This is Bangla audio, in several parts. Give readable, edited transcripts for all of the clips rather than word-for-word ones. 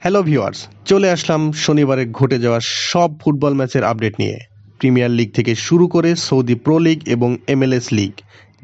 হ্যালো ভিউয়ার্স, চলে আসলাম শনিবারে ঘটে যাওয়া সব ফুটবল ম্যাচের আপডেট নিয়ে। প্রিমিয়ার লিগ থেকে শুরু করে সৌদি প্রো লিগ এবং MLS লিগ,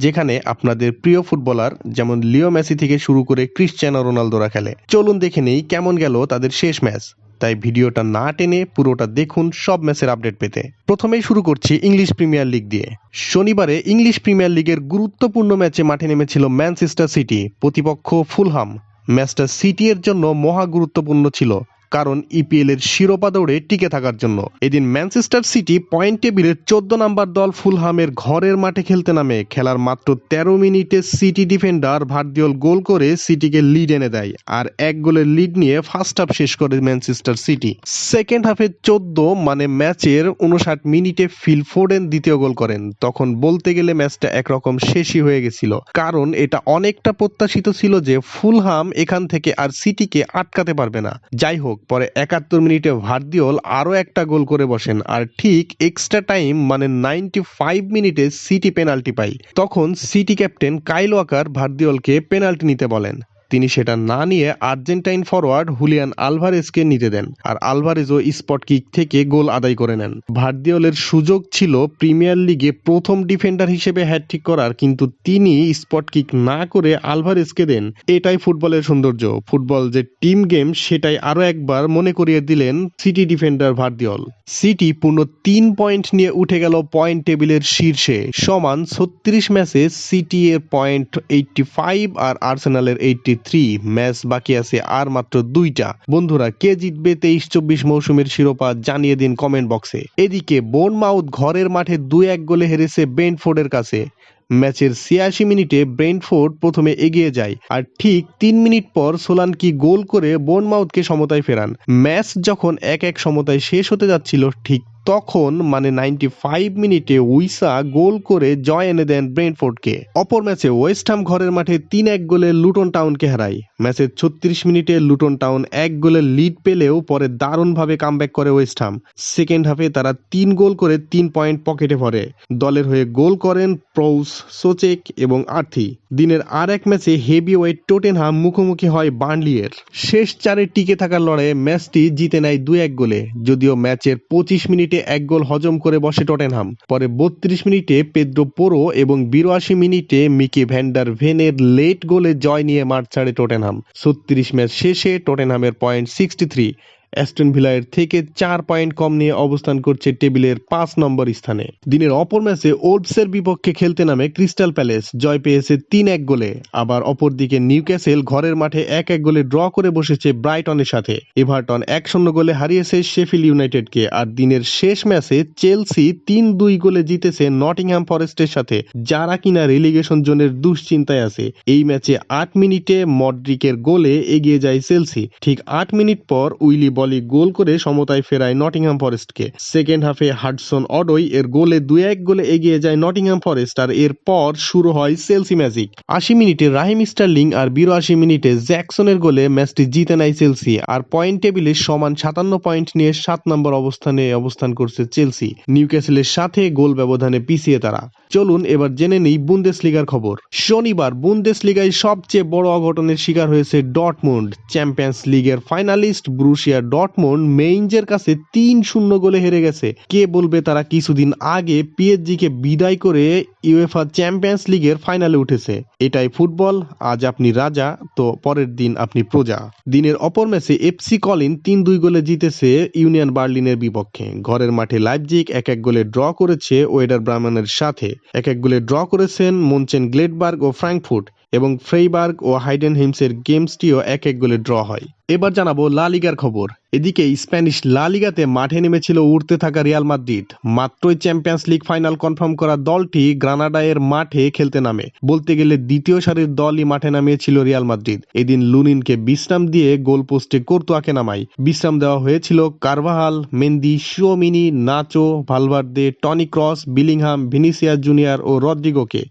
যেখানে আপনাদের প্রিয় ফুটবলার যেমন লিও মেসি থেকে শুরু করে ক্রিশ্চিয়ানো রোনালদোরা খেলে। চলুন দেখে নেই কেমন গেল তাদের শেষ ম্যাচ। তাই ভিডিওটা না টেনে পুরোটা দেখুন সব ম্যাচের আপডেট পেতে। প্রথমেই শুরু করছি ইংলিশ প্রিমিয়ার লিগ দিয়ে। শনিবারে ইংলিশ প্রিমিয়ার লিগের গুরুত্বপূর্ণ ম্যাচে মাঠে নেমেছিল ম্যানচেস্টার সিটি, প্রতিপক্ষ ফুলহাম। ম্যাচটা সিটি এর জন্য মহা গুরুত্বপূর্ণ ছিল, কারণ ইপিএল এর শিরোপা দৌড়ে টিকে থাকার জন্য। এদিন ম্যানচেস্টার সিটি পয়েন্ট টেবিলের 14 নম্বর দল ফুলহামের ঘরের মাঠে খেলতে নামে। খেলার মাত্র 13 মিনিটে সিটি ডিফেন্ডার ভার্দিওল গোল করে সিটিকে লিড এনে দেয়, আর এক গোলের লিড নিয়ে ফার্স্ট হাফ শেষ করে ম্যানচেস্টার সিটি। সেকেন্ড হাফে 14 মানে ম্যাচের 59 মিনিটে ফিল ফোডেন দ্বিতীয় গোল করেন। তখন বলতে গেলে ম্যাচটা একরকম শেষই হয়ে গেছিল, কারণ এটা অনেকটা প্রত্যাশিত ছিল যে ফুলহাম এখান থেকে আর সিটিকে আটকাতে পারবে না। যাই হোক, পরে 71 মিনিটে ভার্দিওল আরও একটা গোল করে বসেন, আর ঠিক এক্সট্রা টাইম মানে 95 মিনিটে সিটি পেনাল্টি পায়। তখন সিটি ক্যাপ্টেন কাইল ওয়াকার ভার্দিওলকে পেনাল্টি নিতে বলেন। তিনি সেটা না নিয়ে আর্জেন্টাইন ফরওয়ার্ড হুলিয়ান আলভারেজকে নিতে দেন, আর আলভারেজও স্পট কিক থেকে গোল আদায় করে নেন। ভার্দিওলের সুযোগ ছিল প্রিমিয়ার লিগে প্রথম ডিফেন্ডার হিসেবে হ্যাটট্রিক করার, কিন্তু তিনি স্পট কিক না করে আলভারেজকে দেন। এটাই ফুটবলের সৌন্দর্য। ফুটবল যে টিম গেম সেটাই আরো একবার মনে করিয়ে দিলেন সিটি ডিফেন্ডার ভার্দিওল। সিটি পূর্ণ 3 পয়েন্ট নিয়ে উঠে গেল পয়েন্ট টেবিলের শীর্ষে। সমান 36 ম্যাচে সিটি এর পয়েন্ট 85 আর আর্সেনালের 83। ম্যাচ বাকি আছে আর মাত্র 2টা। বন্ধুরা, কে জিতবে 23-24 মৌসুমের শিরোপা জানিয়ে দিন কমেন্ট বক্সে। এদিকে বোর্নমাউথ ঘরের মাঠে 2-1 গোলে হেরেছে ব্রেন্টফোর্ডের কাছে। ম্যাচের 86 মিনিটে ব্রেন্টফোর্ড প্রথমে এগিয়ে যায়, আর ঠিক 3 মিনিট পর সোলানকি গোল করে বোর্নমাউথকে সমতায় ফেরান। ম্যাচ যখন 1-1 সমতায় শেষ হতে যাচ্ছিল, ঠিক তখন মানে 95 মিনিটে উইসা গোল করে জয় এনে দেন ব্রেন্টফোর্ডকে। অপর ম্যাচে ওয়েস্ট হাম ঘরের মাঠে 3-1 গোলে লুটন টাউনকে হারায়। ম্যাচের 36 মিনিটে লুটন টাউন 1 গোলের লিড পেলেও পরে দারুণভাবে কামব্যাক করে ওয়েস্ট হাম। সেকেন্ড হাফে তারা 3 গোল করে 3 পয়েন্ট পকেটে ভরে। দলের হয়ে গোল করেন প্রৌস, সোচেক এবং আর্থি। দিনের আর এক ম্যাচে হেভিওয়েট টটেনহাম মুখোমুখি হয় বার্নলিয়ের। শেষ 4-এ টিকে থাকার লড়াইয়ে ম্যাচটি জিতে নেয় 2-1 গোলে। যদিও ম্যাচের 25 মিনিটে 1 গোল হজম করে বসে টটেনহাম। পরে 32 মিনিটে পেদ্রো পোরো এবং 82 মিনিটে মিকি ভ্যান্ডার ভেনের লেট গোলে জয় নিয়ে মাঠ ছাড়ে টটেনহাম। 36 ম্যাচ শেষে টটেনহামের পয়েন্ট 63। অ্যাস্টন ভিলার থেকে 4 পয়েন্ট কম নিয়ে অবস্থান করছে টেবিলের 5 নম্বর স্থানে। দিনের অপর ম্যাচে ওলভসের বিপক্ষে খেলতে নামে ক্রিস্টাল প্যালেস, জয় পেয়েছে 3-1 গোলে। আবার অপরদিকে নিউক্যাসল ঘরের মাঠে 1-1 গোলে ড্র করে বসেছে ব্রাইটনের সাথে। এভারটন 1-0 গোলে হারিয়েছে শেফিল্ড ইউনাইটেডকে। আর দিনের শেষ ম্যাচে চেলসি 3-2 গোলে জিতেছে নটিংহ্যাম ফরেস্টের সাথে, যারা কিনা রেলিগেশন জোনের দুশ্চিন্তায় আছে। এই ম্যাচে 8 মিনিটে মডরিকের গোলে এগিয়ে যায় চেলসি। ঠিক 8 মিনিট পর উইলি বলি গোল করে সমতায় ফেরায় নটিংহ্যাম ফরেস্টকে। সেকেন্ড হাফে হাডসন অডই এর গোলে 2-1 গোলে এগিয়ে যায় নটিংহ্যাম ফরেস্ট, আর এরপর শুরু হয় চেলসি ম্যাজিক। 80 মিনিটে রাহিম স্টার্লিং আর 82 মিনিটে জ্যাকসনের গোলে ম্যাচটি জিতে নেয় চেলসি, আর পয়েন্ট টেবিলে সমান 57 পয়েন্ট নিয়ে 7 নম্বর অবস্থান করছে চেলসি। নিউক্যাসলের সাথে গোল ব্যবধানে পিছিয়ে তারা। চলুন এবার জেনে নেই বুন্দেসলিগার খবর। শনিবার বুন্দেসলিগায় সবচেয়ে বড় অঘটনের শিকার হয়েছে ডর্টমুন্ড। চ্যাম্পিয়ন্স লিগের ফাইনালিস্ট ব্রুসিয়া ডর্টমুন্ড মেইনজের কাছে 3-0 গোলে হেরে গেছে। কে বলবে তারা কিছুদিন আগে পিএসজি কে বিদায় করে ইউএফা চ্যাম্পিয়ন্স লিগের ফাইনালে উঠেছে। এটাই ফুটবল, আজ আপনি রাজা তো পরের দিন আপনি প্রজা। দিনের অপর ম্যাচে এফসি কলিন 3-2 গোলে জিতেছে ইউনিয়ন বার্লিনের বিপক্ষে। ঘরের মাঠে লাইপজিগ 1-1 গোলে ড্র করেছে ওয়েডার ব্রামেনের সাথে। 1-1 গোলে ড্র করেছেন মনচেন গ্লেডবার্গ ও ফ্রাঙ্কফুর্ট, এবং ফ্রেইবার্গ ও হাইডেনহেমসের গেমসটিও 1-1 গোলে ড্র হয়। এবার জানাবো লা লিগার খবর। এদিকে স্প্যানিশ লা লিগাতে মাঠে নেমেছিল উঠতে থাকা রিয়াল মাদ্রিদ। মাত্রই চ্যাম্পিয়ন্স লিগ ফাইনাল কনফার্ম করা দলটি গ্রানাডায়ের মাঠে খেলতে নামে। বলতে গেলে দ্বিতীয় সারির দলই মাঠে নামিয়েছিল রিয়াল মাদ্রিদ। এদিন লুনিনকে বিশ্রাম দিয়ে গোল পোস্টে কোর্তুয়াকে নামায়। বিশ্রাম দেওয়া হয়েছিল কারভাহাল, মেন্দি, শিওমিনি, Nacho, Valverde, Toni Kroos, Bellingham, Vinicius Junior ও রদ্রিগোকে।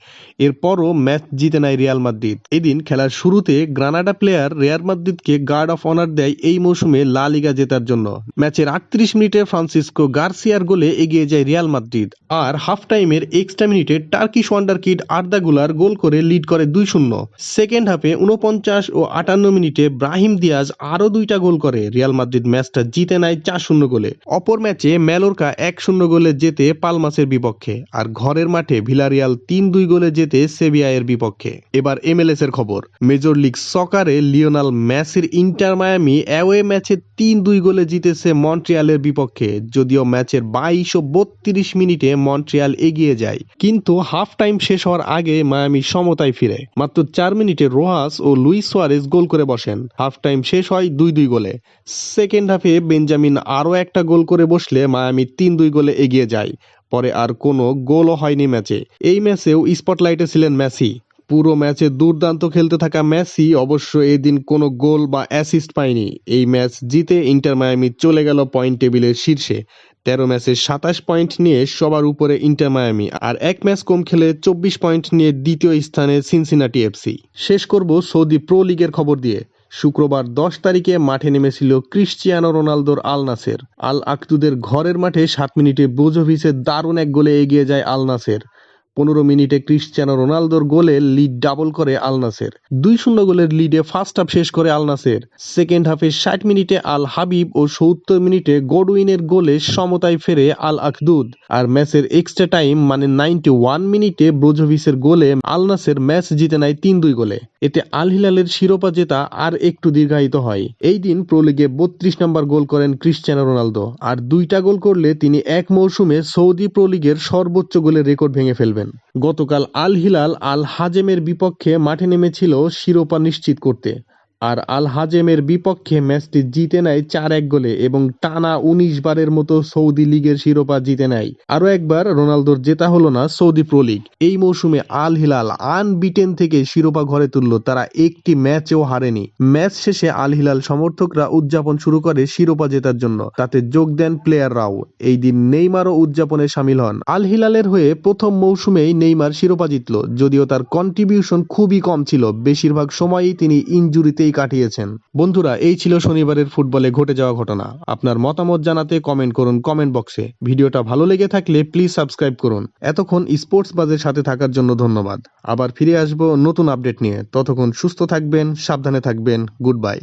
এরপরও ম্যাচ জিতে নেয় রিয়াল মাদ্রিদ। এদিন খেলার শুরুতে গ্রানাডা প্লেয়ার রিয়াল মাদ্রিদকে গার্ড অফ অনার দেয় এই মৌসুমে লা লিগা জেতার জন্য। ম্যাচের 38 মিনিটে ফ্রান্সিসকো গার্সিয়ার গোলে এগিয়ে যায় রিয়াল মাদ্রিদ, আর হাফ টাইমের এক্সট্রা মিনিটে টার্কিশ ওয়ান্ডার কিড আর্দা গুলার গোল করে লিড করে 2-0। সেকেন্ড হাফে 49 ও 58 মিনিটে ব্রাহিম দিয়াজ আরও 2টা গোল করে রিয়াল মাদ্রিদ ম্যাচটা জিতে নেয় 4-0 গোলে। অপর ম্যাচে ম্যালোর্কা 1-0 গোলে জেতে পালমাসের বিপক্ষে, আর ঘরের মাঠে ভিলারিয়াল 3-2 গোলে জেতে সেভিয়ার বিপক্ষে। এবার MLS এর খবর। মেজর লিগ সকারে লিওনেল মেসির ইন্টার মায়ামি অ্যাওয়ে ম্যাচে 3-2 গোলে জিতেছে মন্ট্রিয়ালের বিপক্ষে। যদিও ম্যাচের 22 ও 32 মিনিটে মন্ট্রিয়াল এগিয়ে যায়, কিন্তু হাফ টাইম শেষ হওয়ার আগে মায়ামি সমতায় ফিরে। মাত্র 4 মিনিটে রোহাস ও লুইস সুয়ারেজ গোল করে বসেন। হাফ টাইম শেষ হয় 2-2 গোলে। সেকেন্ড হাফে বেঞ্জামিন আরও একটা গোল করে বসলে মায়ামি 3-2 গোলে এগিয়ে যায়। পরে আর কোনো গোলও হয়নি ম্যাচে। এই ম্যাচেও স্পটলাইটে ছিলেন মেসি। পুরো ম্যাচে দুর্দান্ত খেলতে থাকা মেসি অবশ্য এদিন কোনো গোল বা অ্যাসিস্ট পায়নি। এই ম্যাচ জিতে ইন্টার মায়ামি চলে গেল পয়েন্ট টেবিলের শীর্ষে। 13 ম্যাচে 27 পয়েন্ট নিয়ে সবার উপরে ইন্টার মায়ামি, আর এক ম্যাচ কম খেলে 24 পয়েন্ট নিয়ে দ্বিতীয় স্থানে সিনসিনাটি এফসি। শেষ করব সৌদি প্রো লিগের খবর দিয়ে। শুক্রবার 10 তারিখে মাঠে নেমেছিল ক্রিশ্চিয়ানো রোনালদোর আল নাসের। আল আকদুদের ঘরের মাঠে 7 মিনিটে ব্রোজোভিচের দারুণ এক গোলে এগিয়ে যায় আল নাসের। 15 মিনিটে ক্রিশ্চিয়ানো রোনালদোর গোলে লিড ডাবল করে আল নাসের। 2-0 গোলের লিডে ফার্স্ট হাফ শেষ করে আল নাসের। সেকেন্ড হাফে 60 মিনিটে আল হাবিব ও 70 মিনিটে গডউইনের গোলে সমতায় ফেরে আল আকদুদ। আর ম্যাচের এক্সট্রা টাইম মানে 91 মিনিটে ব্রোজোভিচের গোলে আল নাসের ম্যাচ জিতে নেয় 3-2 গোলে। এতে আল হিলালের শিরোপা জেতা আর একটু দীর্ঘায়িত হয়। এই দিন প্রো লিগে 32 নম্বর গোল করেন ক্রিশ্চিয়ানো রোনালদো, আর 2টা গোল করলে তিনি এক মৌসুমে সৌদি প্রো লিগের সর্বোচ্চ গোলের রেকর্ড ভেঙে ফেলবেন। গতকাল আল হিলাল আল হাজেমের বিপক্ষে মাঠে নেমেছিল শিরোপা নিশ্চিত করতে, আর আল হাজেমের বিপক্ষে ম্যাচটি জিতে নেয় 4-1 গোলে এবং টানা 19 বারের মতো সৌদি লিগের শিরোপা জিতে নেয়। আরও একবার রোনালদোর জেতা হলো না সৌদি প্রো লিগ। এই মৌসুমে আল হিলাল আনবিটেন থেকে শিরোপা ঘরে তুলল, তারা একটি ম্যাচেও হারেনি। ম্যাচ শেষে আল হিলাল সমর্থকরা উদযাপন শুরু করে শিরোপা জেতার জন্য, তাতে যোগ দেন প্লেয়াররাও। এই দিন নেইমারও উদযাপনে সামিল হন। আল হিলালের হয়ে প্রথম মৌসুমেই নেইমার শিরোপা জিতল, যদিও তার কন্ট্রিবিউশন খুবই কম ছিল। বেশিরভাগ সময়ই তিনি ইনজুরিতেই কাটিয়েছেন। বন্ধুরা, এই ছিল শনিবারের ফুটবলে ঘটে যাওয়া ঘটনা। আপনার মতামত জানাতে কমেন্ট করুন কমেন্ট বক্সে। ভিডিওটা ভালো লেগে থাকলে প্লিজ সাবস্ক্রাইব করুন। এতক্ষণ স্পোর্টস বাজের সাথে থাকার জন্য ধন্যবাদ। আবার ফিরে আসবো নতুন আপডেট নিয়ে। ততক্ষণ সুস্থ থাকবেন, সাবধানে থাকবেন। Good bye.